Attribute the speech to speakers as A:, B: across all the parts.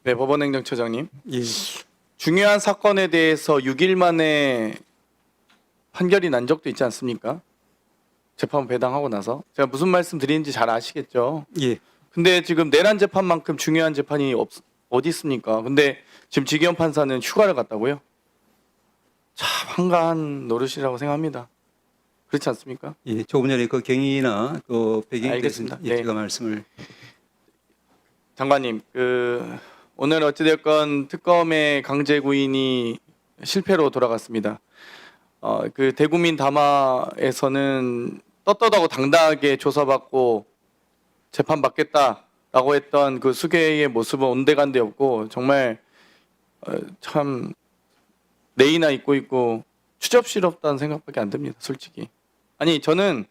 A: 네, 법원행정처장님.
B: 예.
A: 중요한 사건에 대해서 6일 만에 판결이 난 적도 있지 않습니까? 재판부 배당하고 나서. 제가 무슨 말씀 드리는지 잘 아시겠죠?
B: 예.
A: 근데 지금 내란 재판만큼 중요한 재판이 어디 있습니까? 근데 지금 지기현 판사는 휴가를 갔다고요? 참 한가한 노릇이라고 생각합니다. 그렇지 않습니까?
B: 예. 조금 전에 그 경위나 그 배경에 대해서
A: 알겠습니다.
B: 예,
A: 네.
B: 제가 말씀을
A: 장관님, 오늘 어찌됐건 특검의 강제 구인이 실패로 돌아갔습니다. 그 대국민 담화에서는 떳떳하고 당당하게 조사받고 재판받겠다라고 했던 그 수계의 모습은 온데간데 없고 정말 참 내이나 잊고 있고 추접스럽다는 생각밖에 안 듭니다. 솔직히. 아니 저는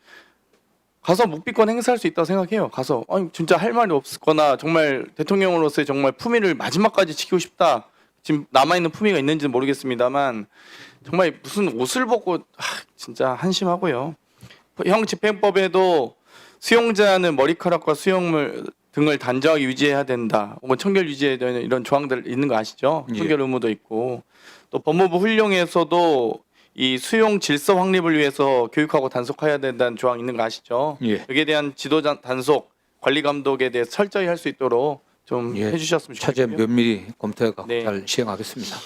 A: 가서 묵비권 행사할 수 있다고 생각해요. 가서 아니 진짜 할 말이 없거나 정말 대통령으로서의 정말 품위를 마지막까지 지키고 싶다. 지금 남아있는 품위가 있는지는 모르겠습니다만 정말 무슨 옷을 벗고 진짜 한심하고요. 형 집행법에도 수용자는 머리카락과 수용물 등을 단정하게 유지해야 된다. 혹은 청결 유지에 대한 이런 조항들 있는 거 아시죠?
B: 예.
A: 청결 의무도 있고 또 법무부 훈령에서도 이 수용 질서 확립을 위해서 교육하고 단속해야 된다는 조항 있는 거 아시죠?
C: 예.
A: 여기에 대한 지도 단속, 관리 감독에 대해 철저히 할 수 있도록 좀
C: 예.
A: 해주셨으면
C: 차제
A: 좋겠고요.
C: 면밀히 검토해서
A: 네.
C: 잘 시행하겠습니다.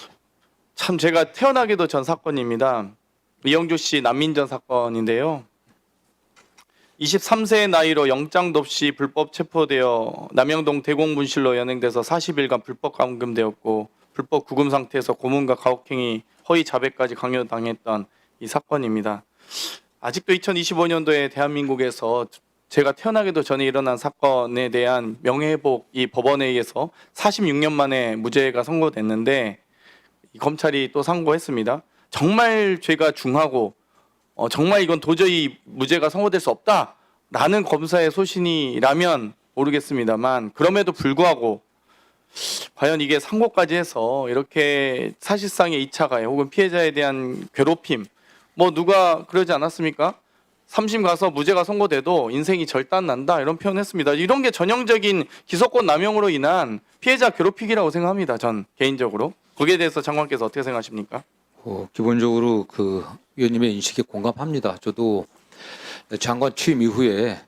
A: 참 제가 태어나기도 전 사건입니다. 이영주 씨 난민전 사건인데요. 23세의 나이로 영장도 없이 불법 체포되어 남영동 대공분실로 연행돼서 40일간 불법 감금되었고 불법 구금 상태에서 고문과 가혹행위, 허위 자백까지 강요당했던 이 사건입니다. 아직도 2025년도에 대한민국에서 제가 태어나기도 전에 일어난 사건에 대한 명예회복 이 법원에 의해서 46년 만에 무죄가 선고됐는데 이 검찰이 또 상고했습니다. 정말 죄가 중하고 정말 이건 도저히 무죄가 선고될 수 없다라는 검사의 소신이라면 모르겠습니다만 그럼에도 불구하고 과연 이게 상고까지 해서 이렇게 사실상의 2차 가해 혹은 피해자에 대한 괴롭힘 뭐 누가 그러지 않았습니까? 3심 가서 무죄가 선고돼도 인생이 절단난다 이런 표현했습니다. 이런 게 전형적인 기소권 남용으로 인한 피해자 괴롭히기라고 생각합니다. 전 개인적으로. 거기에 대해서 장관께서 어떻게 생각하십니까?
C: 기본적으로 그 위원님의 인식에 공감합니다. 저도 장관 취임 이후에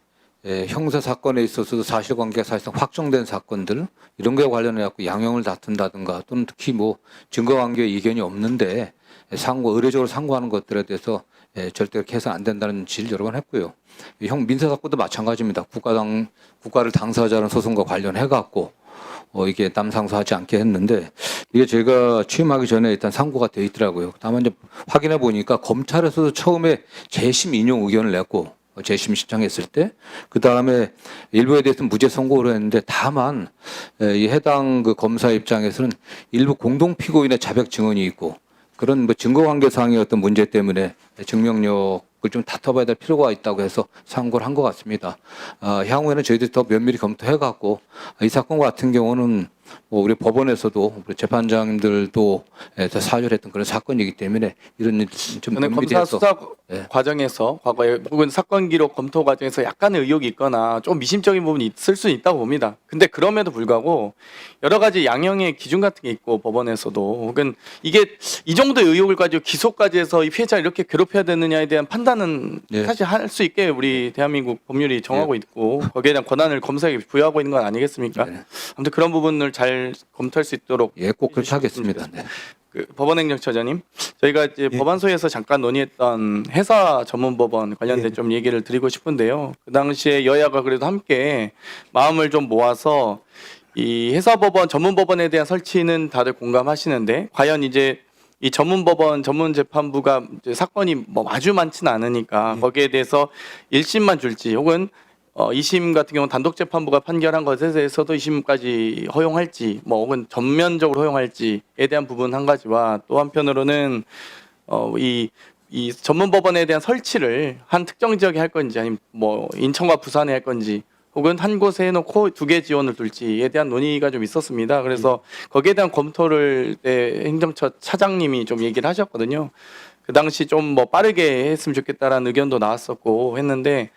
C: 형사 사건에 있어서도 사실관계가 사실상 확정된 사건들 이런 거에 관련해 갖고 양형을 다툰다든가 또는 특히 뭐 증거관계에 이견이 없는데 의례적으로 상고하는 것들에 대해서 절대 그렇게 해서는 안 된다는 지를 여러 번 했고요. 형 민사 사건도 마찬가지입니다. 국가를 당사자라는 소송과 관련해 갖고 이게 남상수하지 않게 했는데 이게 제가 취임하기 전에 일단 상고가 돼 있더라고요. 다만 이제 확인해 보니까 검찰에서도 처음에 재심 인용 의견을 냈고 재심 신청했을 때 그 다음에 일부에 대해서는 무죄 선고를 했는데 다만 이 해당 그 검사 입장에서는 일부 공동 피고인의 자백 증언이 있고 그런 뭐 증거관계상의 어떤 문제 때문에 증명력을 좀 다퉈봐야 될 필요가 있다고 해서 상고를 한 것 같습니다. 향후에는 저희들이 더 면밀히 검토해갖고 이 사건 같은 경우는 뭐 우리 법원에서도 우리 재판장님들도 사유했던 그런 사건이기 때문에 이런 일 좀
A: 저는
C: 면밀히
A: 검사
C: 해서
A: 수사
C: 예.
A: 과정에서 과거에 혹은 사건 기록 검토 과정에서 약간의 의혹이 있거나 좀 미심적인 부분이 있을 수 있다고 봅니다. 근데 그럼에도 불구하고 여러 가지 양형의 기준 같은 게 있고 법원에서도 혹은 이게 이 정도의 의혹을 가지고 기소까지 해서 이 피해자를 이렇게 괴롭혀야 되느냐에 대한 판단은
C: 예.
A: 사실 할 수 있게 우리 대한민국 법률이 정하고 있고 거기에 대한 권한을 검사에게 부여하고 있는 건 아니겠습니까?
C: 네.
A: 아무튼 그런 부분을 잘 검토할 수 있도록
C: 예, 꼭 그렇게 하겠습니다. 네.
A: 법원행정처장님, 저희가 이제
C: 예.
A: 법안소에서 잠깐 논의했던 회사 전문법원 관련된
B: 예.
A: 좀 얘기를 드리고 싶은데요. 그 당시에 여야가 그래도 함께 마음을 좀 모아서 이 회사법원 전문법원에 대한 설치는 다들 공감하시는데 과연 이제 이 전문법원 전문재판부가 이제 사건이 뭐 아주 많지는 않으니까 거기에 대해서 1심만 줄지 혹은 2심 같은 경우는 단독재판부가 판결한 것에 대해서도 2심까지 허용할지 뭐 혹은 전면적으로 허용할지에 대한 부분 한 가지와 또 한편으로는 이 전문법원에 대한 설치를 한 특정 지역에 할 건지 아니면 뭐 인천과 부산에 할 건지 혹은 한 곳에 해놓고 2개 지원을 둘지에 대한 논의가 좀 있었습니다. 그래서 거기에 대한 검토를 행정처 차장님이 좀 얘기를 하셨거든요. 그 당시 좀 뭐 빠르게 했으면 좋겠다라는 의견도 나왔었고 했는데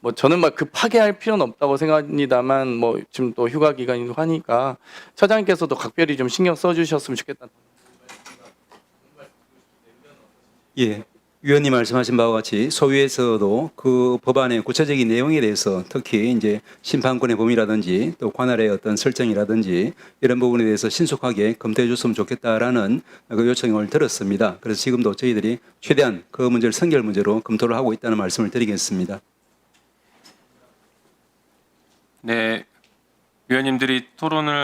A: 뭐 저는 막 급하게 할 필요는 없다고 생각합니다만 뭐 지금 또 휴가 기간이고 하니까 처장님께서도 각별히 좀 신경 써주셨으면 좋겠다.
B: 예. 위원님 말씀하신 바와 같이 소위에서도 그 법안의 구체적인 내용에 대해서 특히 이제 심판권의 범위라든지 또 관할의 어떤 설정이라든지 이런 부분에 대해서 신속하게 검토해 줬으면 좋겠다라는 그 요청을 들었습니다. 그래서 지금도 저희들이 최대한 그 문제를 선결 문제로 검토를 하고 있다는 말씀을 드리겠습니다.
D: 네, 위원님들이 토론을